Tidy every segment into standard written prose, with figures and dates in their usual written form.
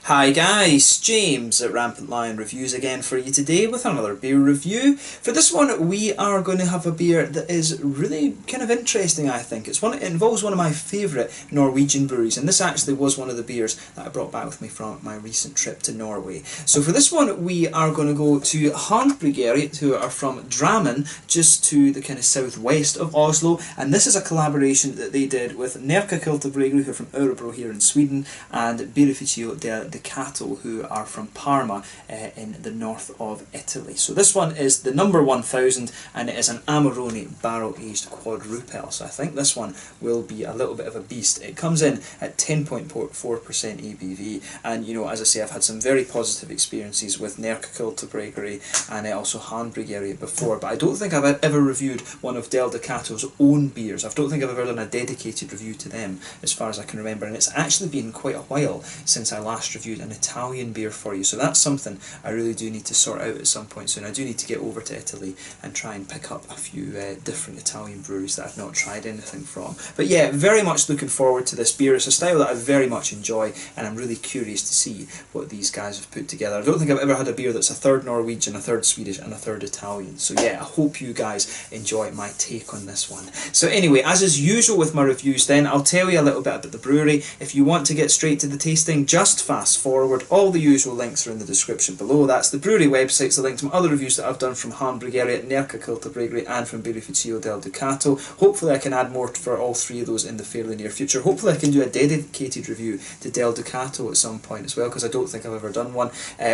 Hi guys, James at RampantLionReviews again for you today with another beer review. For this one we are going to have a beer that is really kind of interesting, I think. It involves one of my favourite Norwegian breweries, and this actually was one of the beers that I brought back with me from my recent trip to Norway. So for this one we are going to go to Haandbryggeriet, who are from Drammen, just to the kind of southwest of Oslo, and this is a collaboration that they did with Närke Kulturbryggeri, who are from Örebro here in Sweden, and Birrificio Del Ducato, who are from Parma in the north of Italy. So this one is the number 1000, and it is an Amarone barrel-aged quadrupel. So I think this one will be a little bit of a beast. It comes in at 10.4% ABV, and you know, as I say, I've had some very positive experiences with Närke Kulturbryggeri and also Haandbryggeriet before, but I don't think I've ever reviewed one of Del Ducato's own beers. I don't think I've ever done a dedicated review to them, as far as I can remember, and it's actually been quite a while since I last reviewed an Italian beer for you, so that's something I really do need to sort out at some point soon. I do need to get over to Italy and try and pick up a few different Italian breweries that I've not tried anything from. But yeah, very much looking forward to this beer. It's a style that I very much enjoy, and I'm really curious to see what these guys have put together. I don't think I've ever had a beer that's a third Norwegian, a third Swedish and a third Italian, so yeah, I hope you guys enjoy my take on this one. So anyway, as is usual with my reviews then, I'll tell you a little bit about the brewery. If you want to get straight to the tasting, just fast forward. All the usual links are in the description below. That's the brewery websites, the link to my other reviews that I've done from Haandbryggeriet, Närke Kulturbryggeri and from Birrificio Del Ducato. Hopefully I can add more for all three of those in the fairly near future. Hopefully I can do a dedicated review to Del Ducato at some point as well, because I don't think I've ever done one.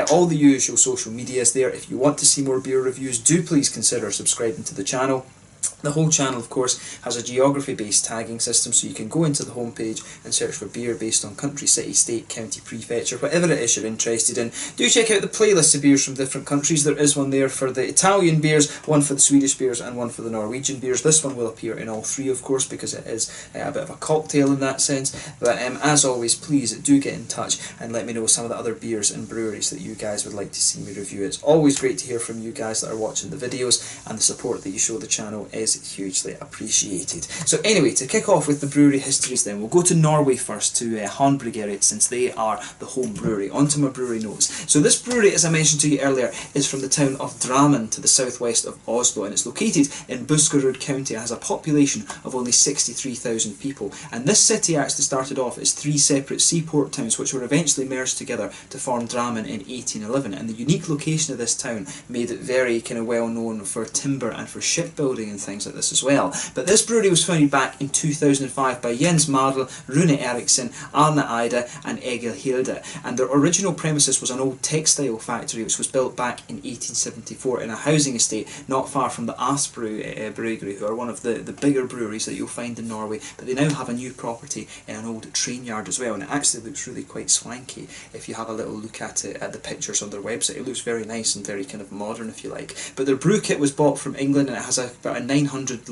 All the usual social media is there. If you want to see more beer reviews, do please consider subscribing to the channel. The whole channel, of course, has a geography-based tagging system, so you can go into the homepage and search for beer based on country, city, state, county, prefecture, whatever it is you're interested in. Do check out the playlist of beers from different countries. There is one there for the Italian beers, one for the Swedish beers, and one for the Norwegian beers. This one will appear in all three, of course, because it is a bit of a cocktail in that sense. But as always, please do get in touch and let me know some of the other beers and breweries that you guys would like to see me review. It's always great to hear from you guys that are watching the videos, and the support that you show the channel is hugely appreciated. So anyway, to kick off with the brewery histories then, we'll go to Norway first, to Haandbryggeriet, since they are the home brewery. On to my brewery notes. So this brewery, as I mentioned to you earlier, is from the town of Drammen, to the southwest of Oslo, and it's located in Buskerud county. It has a population of only 63,000 people, and this city actually started off as three separate seaport towns which were eventually merged together to form Drammen in 1811, and the unique location of this town made it very kind of well known for timber and for shipbuilding and things like this as well. But this brewery was founded back in 2005 by Jens Mardel, Rune Eriksson, Arne Ida and Egil Hilde, and their original premises was an old textile factory which was built back in 1874 in a housing estate not far from the Asbru Brewery, who are one of the bigger breweries that you'll find in Norway, but they now have a new property in an old train yard as well, and it actually looks really quite swanky if you have a little look at it, at the pictures on their website. It looks very nice and very kind of modern, if you like. But their brew kit was bought from England, and it has about a 900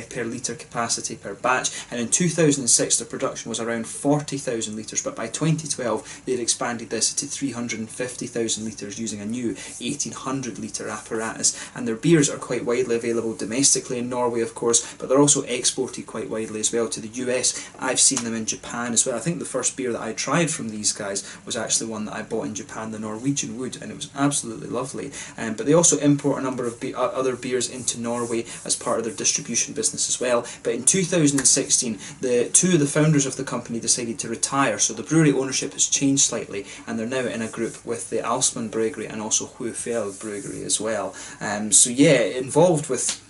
per litre capacity per batch, and in 2006 the production was around 40,000 litres, but by 2012 they had expanded this to 350,000 litres using a new 1800 litre apparatus. And their beers are quite widely available domestically in Norway, of course, but they're also exported quite widely as well to the US. I've seen them in Japan as well. I think the first beer that I tried from these guys was actually one that I bought in Japan, the Norwegian Wood, and it was absolutely lovely. But they also import a number of other beers into Norway as part of their distribution business as well. But in 2016 two of the founders of the company decided to retire, so the brewery ownership has changed slightly, and they're now in a group with the Alsman Brewery and also Huefjell Brewery as well. So yeah, involved with,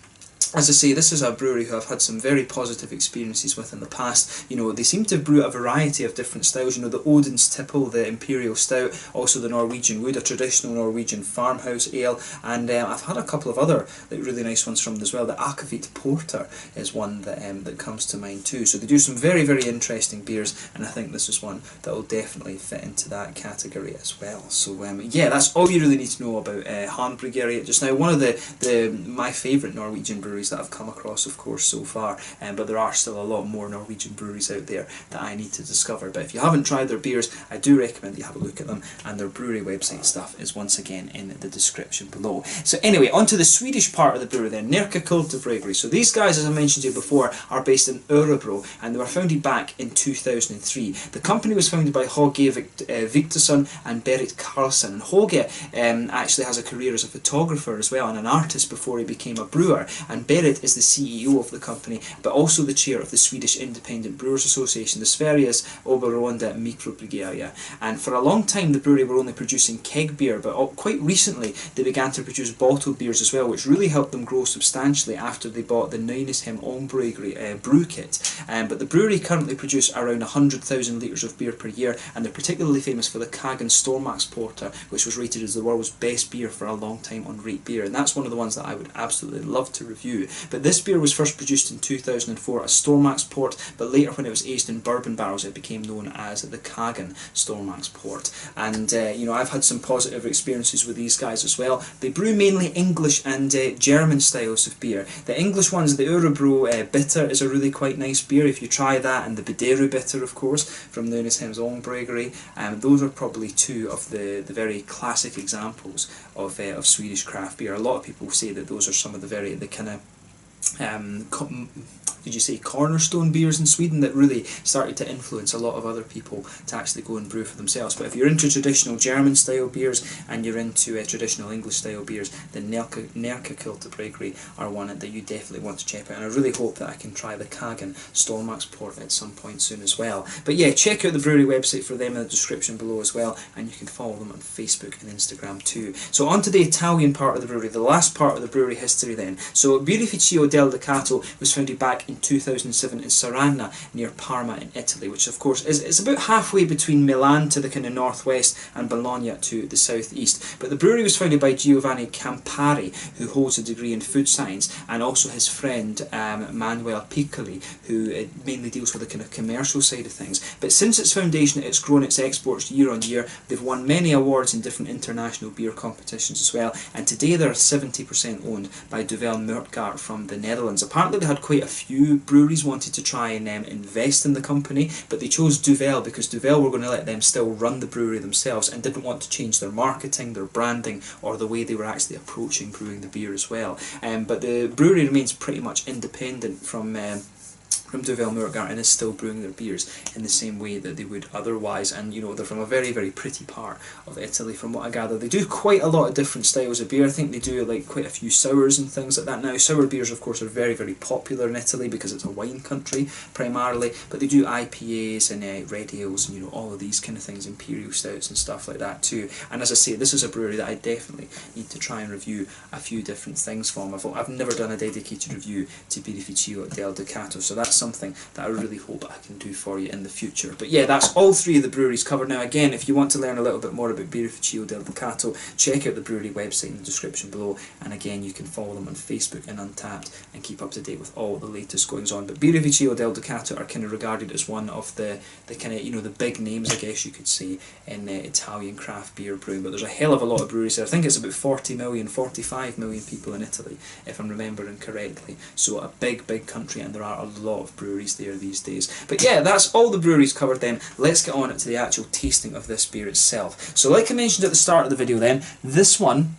as I say, this is a brewery who I've had some very positive experiences with in the past. You know, they seem to brew a variety of different styles. You know, the Odin's Tipple, the Imperial Stout, also the Norwegian Wood, a traditional Norwegian farmhouse ale, and I've had a couple of other really nice ones from them as well. The Akavit Porter is one that comes to mind too. So they do some very, very interesting beers, and I think this is one that will definitely fit into that category as well. So yeah, that's all you really need to know about Haandbryggeriet just now. One of my favourite Norwegian breweries breweries that I've come across, of course, so far, but there are still a lot more Norwegian breweries out there that I need to discover. But if you haven't tried their beers, I do recommend that you have a look at them, and their brewery website stuff is once again in the description below. So anyway, on to the Swedish part of the brewery then, Närke Kulturbryggeri. So these guys, as I mentioned to you before, are based in Örebro, and they were founded back in 2003. The company was founded by Håge Viktorsson and Berit Karlsson, and Håge actually has a career as a photographer as well and an artist before he became a brewer, and Berit is the CEO of the company but also the chair of the Swedish Independent Brewers Association, the Sveriges Oberoende Mikrobryggeriet. And for a long time the brewery were only producing keg beer, but quite recently they began to produce bottled beers as well, which really helped them grow substantially after they bought the RampantLionReviews brew kit. But the brewery currently produce around 100,000 litres of beer per year, and they're particularly famous for the Kagen Stormax Porter, which was rated as the world's best beer for a long time on Rate Beer, and that's one of the ones that I would absolutely love to review. But this beer was first produced in 2004 as Stormax Port, but later when it was aged in bourbon barrels it became known as the Kagen Stormax Port. And you know, I've had some positive experiences with these guys as well. They brew mainly English and German styles of beer. The English ones, the Örebro Bitter is a really quite nice beer if you try that, and the Bideru Bitter, of course, from RampantLionReviews. Those are probably two of the very classic examples of Swedish craft beer. A lot of people say that those are some of the kind of did you say cornerstone beers in Sweden that really started to influence a lot of other people to actually go and brew for themselves. But if you're into traditional German style beers and you're into traditional English style beers, then Närke Kulturbryggeri are one that you definitely want to check out, and I really hope that I can try the Kagen Stormax Port at some point soon as well. But yeah, check out the brewery website for them in the description below as well, and you can follow them on Facebook and Instagram too. So on to the Italian part of the brewery, the last part of the brewery history then. So Birrificio Del Ducato was founded back in 2007 in Soragna near Parma in Italy, which of course is about halfway between Milan to the kind of northwest and Bologna to the southeast. But the brewery was founded by Giovanni Campari, who holds a degree in food science, and also his friend Manuel Piccoli, who mainly deals with the kind of commercial side of things. But since its foundation it's grown its exports year on year. They've won many awards in different international beer competitions as well, and today they're 70% owned by Duvel Mertgaard from the Netherlands. Apparently they had quite a few breweries wanted to try and invest in the company, but they chose Duvel because Duvel were going to let them still run the brewery themselves and didn't want to change their marketing, their branding, or the way they were actually approaching brewing the beer as well. But the brewery remains pretty much independent from Duvel Mertgaard and is still brewing their beers in the same way that they would otherwise. And you know, they're from a very, very pretty part of Italy from what I gather. They do quite a lot of different styles of beer. I think they do like quite a few sours and things like that now. Sour beers of course are very, very popular in Italy because it's a wine country primarily, but they do IPAs and red ales and you know, all of these kind of things, imperial stouts and stuff like that too. And as I say, this is a brewery that I definitely need to try and review a few different things from. I've never done a dedicated review to Birrificio Del Ducato, so that's something that I really hope I can do for you in the future. But yeah, that's all three of the breweries covered. Now again, if you want to learn a little bit more about Birrificio Del Ducato, check out the brewery website in the description below, and again you can follow them on Facebook and Untappd and keep up to date with all the latest goings on. But Birrificio Del Ducato are kind of regarded as one of the kind of, you know, the big names, I guess you could say, in Italian craft beer brewing. But there's a hell of a lot of breweries there. I think it's about 40 million, 45 million people in Italy, if I'm remembering correctly. So a big, big country, and there are a lot of breweries there these days. But yeah, that's all the breweries covered then. Let's get on to the actual tasting of this beer itself. So like I mentioned at the start of the video then, this one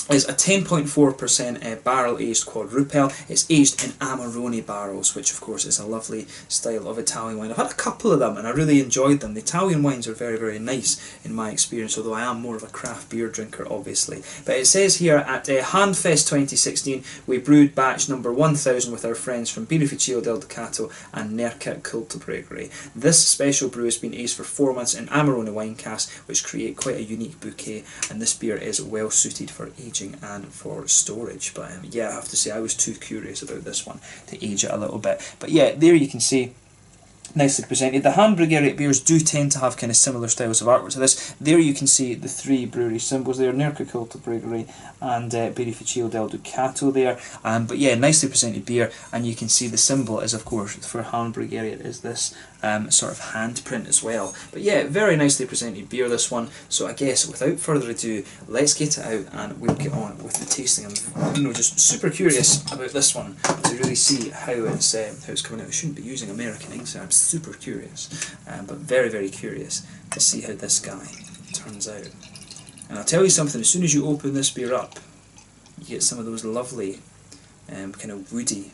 is a 10.4% barrel-aged quadrupel. It's aged in Amarone barrels, which of course is a lovely style of Italian wine. I've had a couple of them and I really enjoyed them. The Italian wines are very, very nice in my experience, although I am more of a craft beer drinker, obviously. But it says here at Handfest 2016, we brewed batch number 1000 with our friends from Birrificio Del Ducato and Närke Kulturbryggeri. This special brew has been aged for 4 months in Amarone wine casks, which create quite a unique bouquet, and this beer is well suited for aging and for storage. But yeah, I have to say I was too curious about this one to age it a little bit. But yeah, there you can see, nicely presented. The Haandbryggeriet beers do tend to have kind of similar styles of artwork to this. There you can see the three brewery symbols there, Närke Kulturbryggeri and Birrificio Del Ducato there. But yeah, nicely presented beer, and you can see the symbol is of course for Haandbryggeriet is this sort of handprint as well. But yeah, very nicely presented beer, this one. So I guess without further ado, let's get it out and we'll get on with the tasting. I'm just super curious about this one to really see how it's coming out. I shouldn't be using American ink, so I'm super curious, but very, very curious to see how this guy turns out. And I'll tell you something, as soon as you open this beer up, you get some of those lovely kind of woody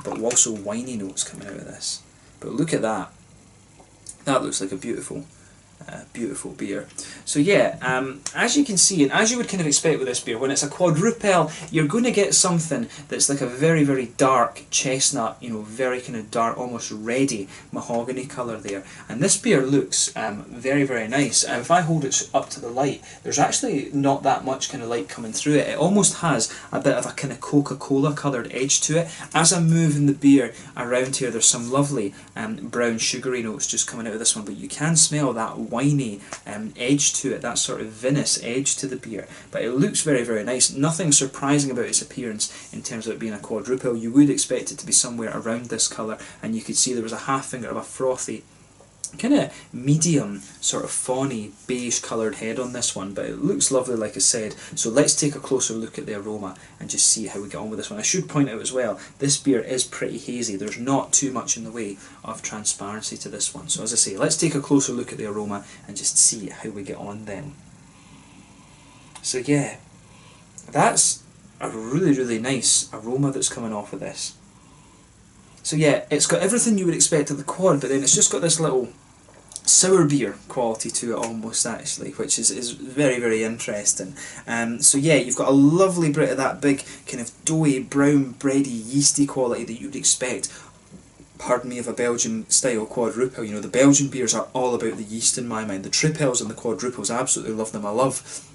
but also winey notes coming out of this. But look at that. That looks like a beautiful beautiful beer. So yeah, as you can see, and as you would kind of expect with this beer, when it's a quadrupel, you're going to get something that's like a very, very dark chestnut, you know, very kind of dark, almost reddy mahogany colour there. And this beer looks very, very nice. And if I hold it up to the light, there's actually not that much kind of light coming through it. It almost has a bit of a kind of Coca-Cola coloured edge to it. As I'm moving the beer around here, there's some lovely brown sugary notes just coming out of this one, but you can smell that winey edge to it, that sort of vinous edge to the beer. But it looks very, very nice. Nothing surprising about its appearance in terms of it being a quadruple. You would expect it to be somewhere around this colour, and you could see there was a half finger of a frothy, kind of medium, sort of fawny, beige coloured head on this one, but it looks lovely, like I said. So let's take a closer look at the aroma and just see how we get on with this one. I should point out as well, this beer is pretty hazy. There's not too much in the way of transparency to this one. So as I say, let's take a closer look at the aroma and just see how we get on then. So yeah, that's a really, really nice aroma that's coming off of this. So yeah, it's got everything you would expect of the quad, but then it's just got this little sour beer quality to it almost, actually, which is very, very interesting. So yeah, you've got a lovely bit of that big kind of doughy, brown, bready, yeasty quality that you'd expect, pardon me, of a Belgian style quadruple. You know, the Belgian beers are all about the yeast in my mind. The tripels and the quadruples, I absolutely love them. I love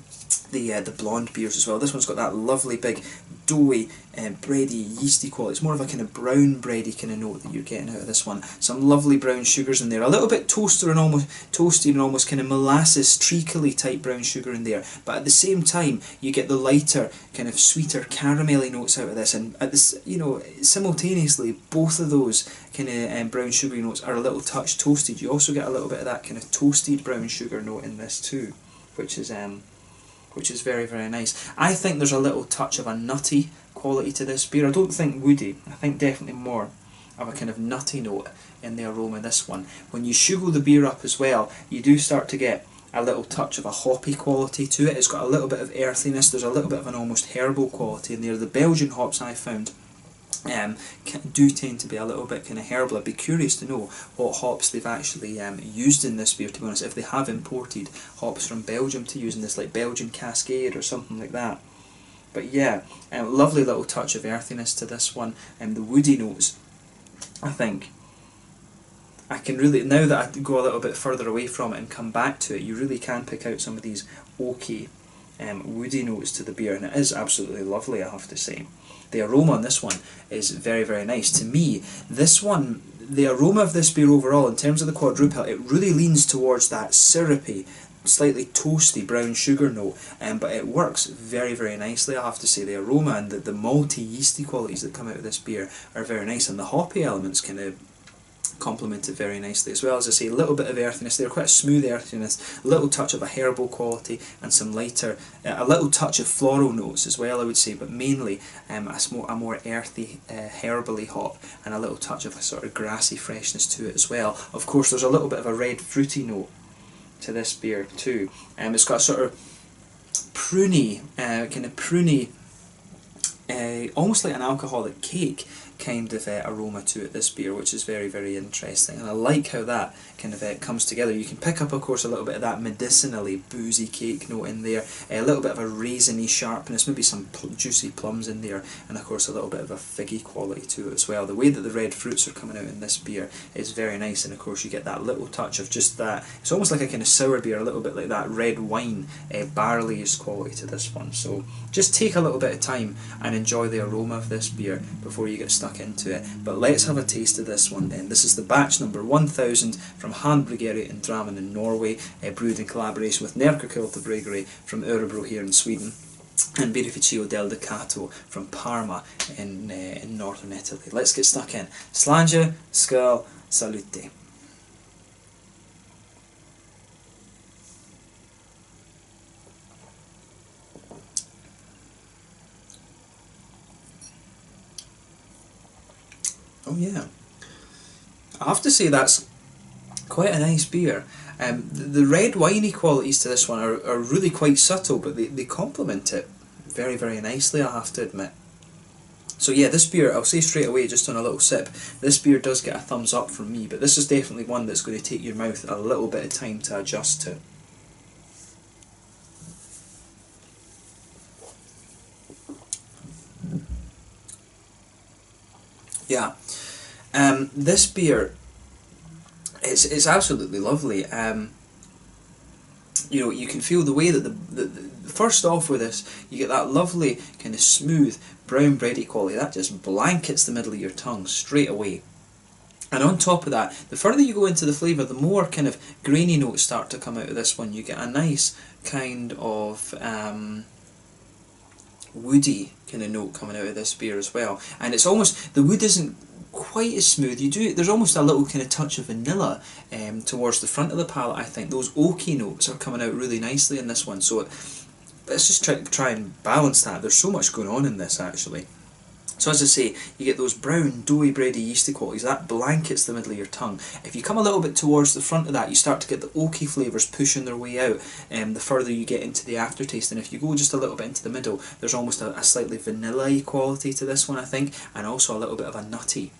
the blonde beers as well. This one's got that lovely big doughy, bready, yeasty quality. It's more of a kind of brown bready kind of note that you're getting out of this one. Some lovely brown sugars in there, a little bit toasted and almost kind of molasses, treacly type brown sugar in there. But at the same time, you get the lighter, kind of sweeter, caramelly notes out of this. And at this, you know, simultaneously, both of those kind of brown sugary notes are a little touch toasted. You also get a little bit of that kind of toasted brown sugar note in this too, which is very, very nice. I think there's a little touch of a nutty quality to this beer. I don't think woody. I think definitely more of a kind of nutty note in the aroma of this one. When you sugar the beer up as well, you do start to get a little touch of a hoppy quality to it. It's got a little bit of earthiness. There's a little bit of an almost herbal quality in there. The Belgian hops I found do tend to be a little bit kind of herbal. I'd be curious to know what hops they've actually used in this beer, to be honest, if they have imported hops from Belgium to use in this, like Belgian Cascade or something like that. But yeah, lovely little touch of earthiness to this one, and the woody notes, I think I can really, now that I go a little bit further away from it and come back to it, you really can pick out some of these oaky woody notes to the beer, and it is absolutely lovely, I have to say. The aroma on this one is very, very nice. To me, this one, the aroma of this beer overall, in terms of the quadruple, it really leans towards that syrupy, slightly toasty brown sugar note, but it works very, very nicely, I have to say. The aroma and the malty, yeasty qualities that come out of this beer are very nice, and the hoppy elements kind of complement it very nicely as well. As I say, a little bit of earthiness there, quite a smooth earthiness, a little touch of a herbal quality, and some lighter, a little touch of floral notes as well, I would say, but mainly a more earthy, herbally hop, and a little touch of a sort of grassy freshness to it as well. Of course, there's a little bit of a red fruity note to this beer too. It's got a sort of pruny, almost like an alcoholic cake kind of aroma to it, this beer, which is very, very interesting, and I like how that kind of comes together. You can pick up, of course, a little bit of that medicinally boozy cake note in there, a little bit of a raisiny sharpness, maybe some juicy plums in there, and of course a little bit of a figgy quality to it as well. The way that the red fruits are coming out in this beer is very nice, and of course you get that little touch of just that, it's almost like a kind of sour beer, a little bit like that red wine, barley-aged quality to this one. So just take a little bit of time and enjoy the aroma of this beer before you get stuck into it. But let's have a taste of this one then. This is the batch number 1000 from Haandbryggeriet in Drammen in Norway, brewed in collaboration with Närke Kulturbryggeri from Örebro here in Sweden, and Birrificio Del Ducato from Parma in northern Italy. Let's get stuck in. Slange, skål, salute. Oh yeah. I have to say that's quite a nice beer. The red winey qualities to this one are really quite subtle, but they complement it very, very nicely, I have to admit. So yeah, this beer, I'll say straight away, just on a little sip, this beer does get a thumbs up from me, but this is definitely one that's going to take your mouth a little bit of time to adjust to. Yeah, this beer, it's absolutely lovely. You know, you can feel the way that the first off with this, you get that lovely kind of smooth brown bready quality that just blankets the middle of your tongue straight away. And on top of that, the further you go into the flavour, the more kind of grainy notes start to come out of this one. You get a nice kind of woody kind of note coming out of this beer as well. And it's almost, the wood isn't quite as smooth. There's almost a little kind of touch of vanilla towards the front of the palate, I think. Those oaky notes are coming out really nicely in this one. So let's just try and balance that. There's so much going on in this actually. So as I say, you get those brown, doughy, bready, yeasty qualities. That blankets the middle of your tongue. If you come a little bit towards the front of that, you start to get the oaky flavours pushing their way out the further you get into the aftertaste. And if you go just a little bit into the middle, there's almost a slightly vanilla-y quality to this one, I think, and also a little bit of a nutty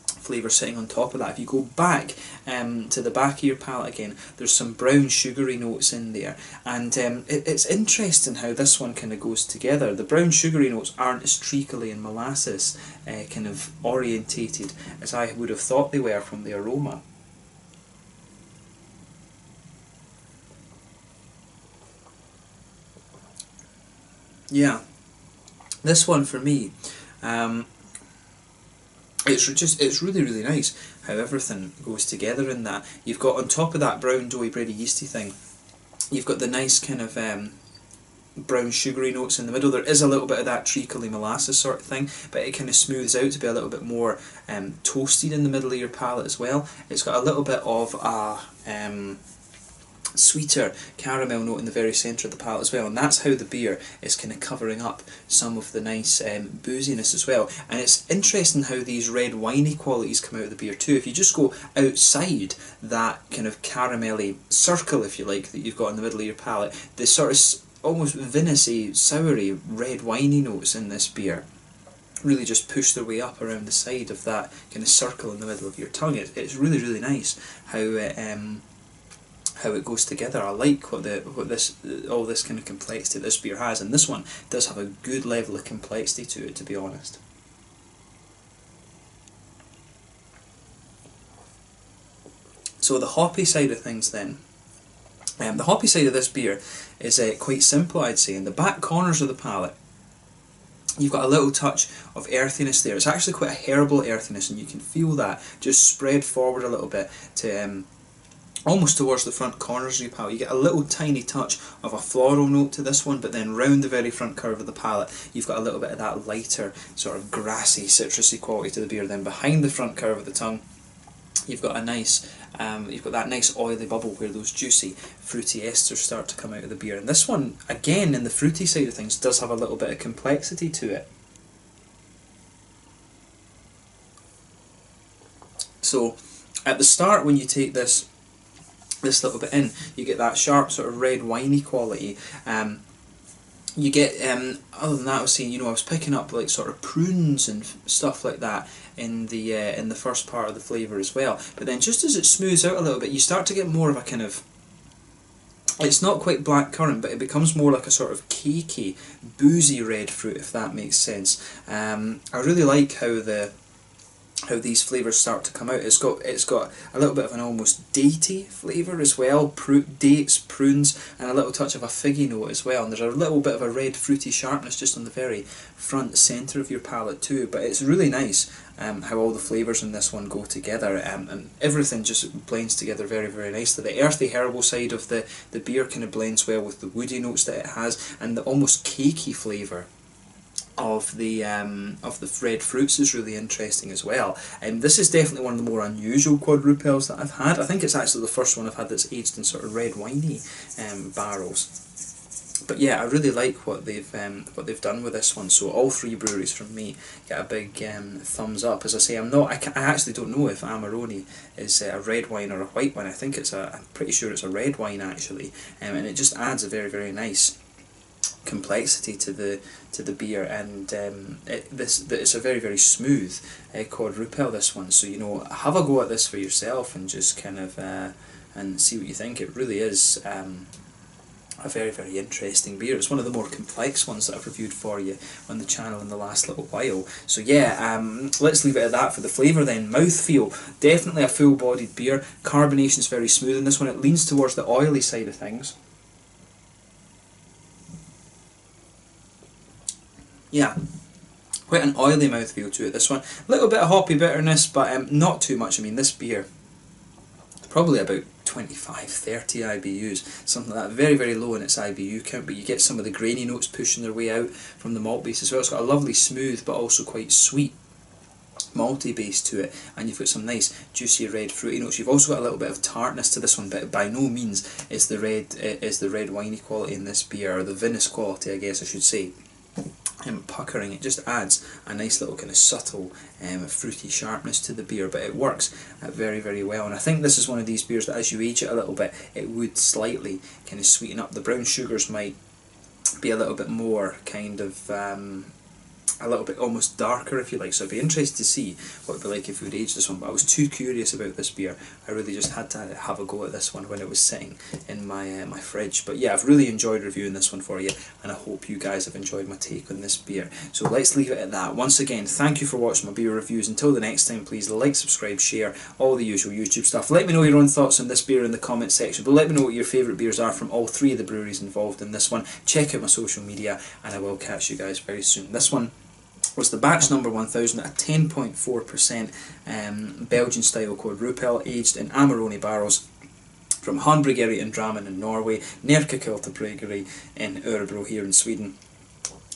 flavour sitting on top of that. If you go back to the back of your palate again, there's some brown sugary notes in there, and it's interesting how this one kind of goes together. The brown sugary notes aren't as treacly and molasses kind of orientated as I would have thought they were from the aroma. Yeah, this one for me, it's really, really nice how everything goes together in that. You've got on top of that brown doughy bready yeasty thing, you've got the nice kind of brown sugary notes in the middle. There is a little bit of that treacly molasses sort of thing, but it kind of smooths out to be a little bit more toasted in the middle of your palate as well. It's got a little bit of a sweeter caramel note in the very centre of the palate as well, and that's how the beer is kind of covering up some of the nice booziness as well. And it's interesting how these red winey qualities come out of the beer too. If you just go outside that kind of caramelly circle, if you like, that you've got in the middle of your palate, the sort of almost vinous-y, soury, red winey notes in this beer really just push their way up around the side of that kind of circle in the middle of your tongue. It's really, really nice how it goes together. I like all this kind of complexity this beer has, and this one does have a good level of complexity to it, to be honest. So the hoppy side of things then. The hoppy side of this beer is quite simple, I'd say. In the back corners of the palate, you've got a little touch of earthiness there. It's actually quite a herbal earthiness, and you can feel that just spread forward a little bit to almost towards the front corners of your palate. You get a little tiny touch of a floral note to this one, but then round the very front curve of the palate, you've got a little bit of that lighter, sort of grassy, citrusy quality to the beer. Then behind the front curve of the tongue, you've got a nice, you've got that nice oily bubble where those juicy, fruity esters start to come out of the beer. And this one, again, in the fruity side of things, does have a little bit of complexity to it. So, at the start, when you take this little bit in, you get that sharp sort of red winey quality. You get, other than that, I was saying, I was picking up like sort of prunes and stuff like that in the first part of the flavour as well. But then just as it smooths out a little bit, you start to get more of a kind of, it's not quite blackcurrant, but it becomes more like a sort of cakey, boozy red fruit, if that makes sense. I really like how these flavours start to come out. It's got a little bit of an almost datey flavour as well, dates, prunes, and a little touch of a figgy note as well. And there's a little bit of a red fruity sharpness just on the very front centre of your palate too. But it's really nice how all the flavours in this one go together, and everything just blends together very, very nicely. The earthy herbal side of the beer kind of blends well with the woody notes that it has, and the almost cakey flavour of the red fruits is really interesting as well. And this is definitely one of the more unusual quadrupels that I've had. I think it's actually the first one I've had that's aged in sort of red winey barrels. But yeah, I really like what they've done with this one. So all three breweries from me get a big thumbs up. As I say, I actually don't know if Amarone is a red wine or a white wine. I think I'm pretty sure it's a red wine actually, and it just adds a very, very nice complexity to the beer, and it's a very, very smooth quadrupel, this one. So have a go at this for yourself and just kind of and see what you think. It really is a very, very interesting beer. It's one of the more complex ones that I've reviewed for you on the channel in the last little while. So yeah, let's leave it at that for the flavour then. Mouthfeel, definitely a full-bodied beer. Carbonation's very smooth in this one. It leans towards the oily side of things. Yeah, quite an oily mouthfeel to it, this one. A little bit of hoppy bitterness, but not too much. I mean, this beer, probably about 25-30 IBUs, something like that. Very, very low in its IBU count, but you get some of the grainy notes pushing their way out from the malt base as well. It's got a lovely smooth but also quite sweet malty base to it, and you've got some nice juicy red fruity notes. You've also got a little bit of tartness to this one, but by no means is the red winey quality in this beer, or the vinous quality I guess I should say, puckering. It just adds a nice little kind of subtle fruity sharpness to the beer, but it works very, very well. And I think this is one of these beers that as you age it a little bit, it would slightly kind of sweeten up. The brown sugars might be a little bit more kind of a little bit almost darker, if you like. So I'd be interested to see what it'd be like if we would age this one, but I was too curious about this beer. I really just had to have a go at this one when it was sitting in my my fridge. But yeah, I've really enjoyed reviewing this one for you, and I hope you guys have enjoyed my take on this beer. So let's leave it at that. Once again, thank you for watching my beer reviews. Until the next time, please like, subscribe, share, all the usual YouTube stuff. Let me know your own thoughts on this beer in the comment section, but let me know what your favourite beers are from all three of the breweries involved in this one. Check out my social media, and I will catch you guys very soon. This one was the batch number 1000 at a 10.4% Belgian style quadrupel, aged in Amarone barrels from Haandbryggeriet in Drammen in Norway, Närke Kulturbryggeri in Örebro here in Sweden,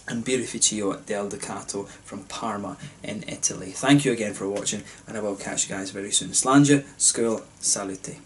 and Birrificio Del Ducato from Parma in Italy. Thank you again for watching, and I will catch you guys very soon. Slanja, skål, salute.